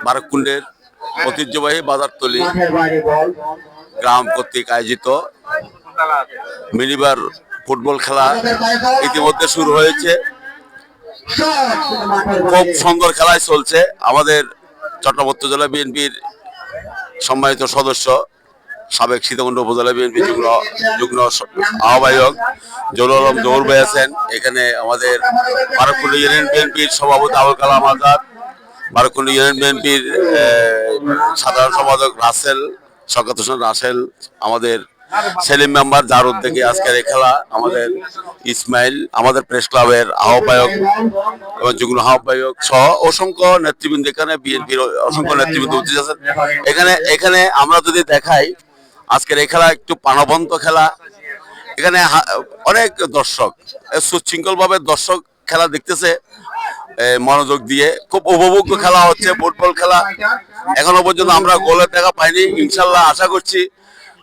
বারকুণ্ডের ঐতিহ্যবাহী বাজারতলী গ্রাম কর্তৃক আয়োজিত মিনিবার ফুটবল খেলা ইতিমধ্যে শুরু হয়েছে। খুব সুন্দর খেলায় চলছে। আমাদের চট্টগ্রাম জেলা বিএনপির সম্মানিত সদস্য, সাবেক সীতাকুণ্ড উপজেলা বিএনপি যুগ্ম আহ্বায়ক জহুরুল আলম জহুর ভাই আছেন এখানে। আমাদের বারকুণ্ড ইউনিয়ন বিএনপির সভাপতি আবুল কালাম আজাদ, বারকুণ্ড ইউনিয়ন বিএনপির সাধারণ সম্পাদক রাসেল, শওকত হোসেন রাসেল, আমাদের সেলিম মেম্বার যার উদ্যোগে আজকের এই খেলা, আমাদের ইসমাইল, আমাদের প্রেস ক্লাবের আহ্বায়ক এবং যুগ্ম আহ্বায়ক সহ অসংখ্য নেতৃবৃন্দ, এখানে বিএনপির অসংখ্য নেতৃবৃন্দ উপস্থিত আছেন। এখানে আমরা যদি দেখাই আজকের এই খেলা একটু প্রাণবন্ত খেলা। এখানে অনেক দর্শক সুশৃঙ্খল ভাবে দর্শক খেলা দেখতেছে মনোযোগ দিয়ে। খুব উপভোগ্য খেলা হচ্ছে ফুটবল খেলা। এখনো পর্যন্ত আমরা গোলের দেখা পাইনি, ইনশাল্লাহ আশা করছি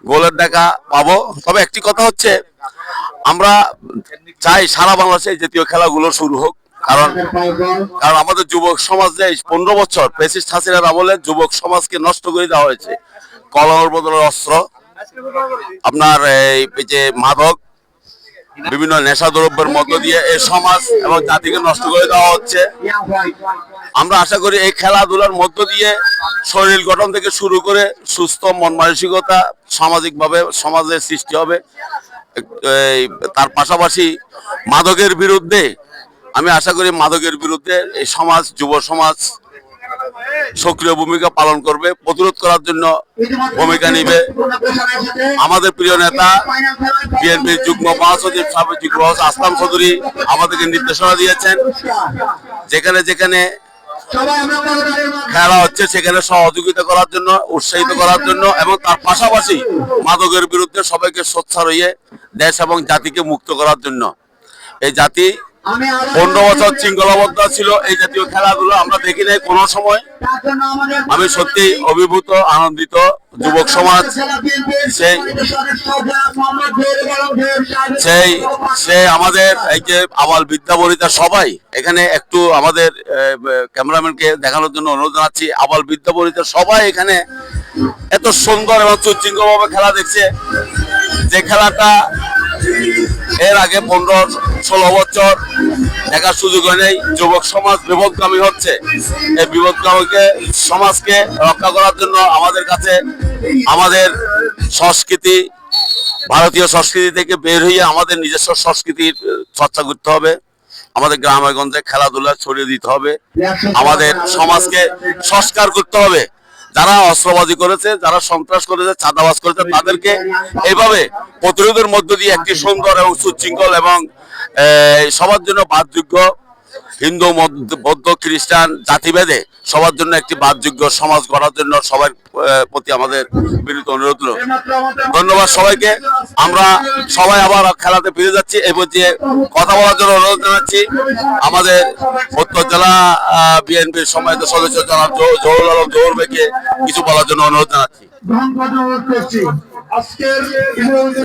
গোলের দেখা পাবো। তবে একটি কথা হচ্ছে, আমরা চাই সারা বাংলাদেশে এই জাতীয় খেলাগুলো শুরু হোক, কারণ আমাদের যুবক সমাজ যে 15 বছর ফ্যাসিস্ট হাসিনার আমলে যুবক সমাজকে নষ্ট করে দেওয়া হয়েছে। কলমের বদলে অস্ত্র, আপনার এই যে মাদক, বিভিন্ন নেশা দ্রব্যের মধ্য দিয়ে এই সমাজ এবং জাতিকে নষ্ট করে দেওয়া হচ্ছে। আমরা আশা করি এই খেলাধুলার মধ্য দিয়ে শরীর গঠন থেকে শুরু করে সুস্থ মন মানসিকতা সামাজিকভাবে সমাজের সৃষ্টি হবে। তার পাশাপাশি মাদকের বিরুদ্ধে আমি আশা করি মাদকের বিরুদ্ধে এই সমাজ, যুব সমাজ সক্রিয় ভূমিকা পালন করবে, প্রতিরোধ করার জন্য ভূমিকা নিবে। আমাদের প্রিয় নেতা বিএনপির যুগ্ম মহাসচিব সাবেক যুগ্ম আসলাম চৌধুরী আমাদেরকে নির্দেশনা দিয়েছেন, যেখানে যেখানে খেলা হচ্ছে সেখানে সহযোগিতা করার জন্য, উৎসাহিত করার জন্য, এবং তার পাশাপাশি মাদকের বিরুদ্ধে সবাইকে সোচ্চার হয়ে দেশ এবং জাতিকে মুক্ত করার জন্য। এই জাতি 15 বছর শৃঙ্খলাবদ্ধ ছিল। এই জাতীয় খেলাধুলো আমরা দেখি নাই কোনো সময়। আমি সত্যি অভিভূত, আনন্দিত। যুবক সমাজ সেই আমাদের এই যে আবাল বিদ্যা বনিতা সবাই এখানে, একটু আমাদের ক্যামেরাম্যানকে দেখানোর জন্য অনুরোধ জানাচ্ছি, আবাল বিদ্যা বনিতা সবাই এখানে এত সুন্দর এবং সুশৃঙ্খল ভাবে খেলা দেখছে। যে খেলাটা এর আগে 15-16 বছর দেখার সুযোগ হয় নাই। যুবক সমাজ বিপদগামী হচ্ছে। এই বিপদগামীকে সমাজকে রক্ষা করার জন্য আমাদের কাছে আমাদের সংস্কৃতি, ভারতীয় সংস্কৃতি থেকে বের হয়ে আমাদের নিজস্ব সংস্কৃতির চর্চা করতে হবে। আমাদের গ্রামে গঞ্জে খেলাধুলা ছড়িয়ে দিতে হবে। আমাদের সমাজকে সংস্কার করতে হবে। যারা অস্ত্রবাজি করেছে, যারা সন্ত্রাস করেছে, চাঁদাবাজ করেছে, তাদেরকে এইভাবে প্রতিরোধের মধ্য দিয়ে একটি সুন্দর এবং সুশৃঙ্খল এবং সবার জন্য বাসযোগ্য, হিন্দু, বৌদ্ধ, খ্রিস্টান জাতিভেদে সবার জন্য একটি বাসযোগ্য সমাজ গড়ার জন্য সবার প্রতি আমাদের বিনীত অনুরোধ। ধন্যবাদ সবাইকে। আমরা সবাই আবার খেলাতে ফিরে যাচ্ছি। এই পর্যায়ে কথা বলার জন্য অনুরোধ জানাচ্ছি আমাদের উত্তর জেলা বিএনপির সম্মানিত সদস্য জনাব জহুরুল আলম জহুর ভাইকে কিছু বলার জন্য অনুরোধ জানাচ্ছি।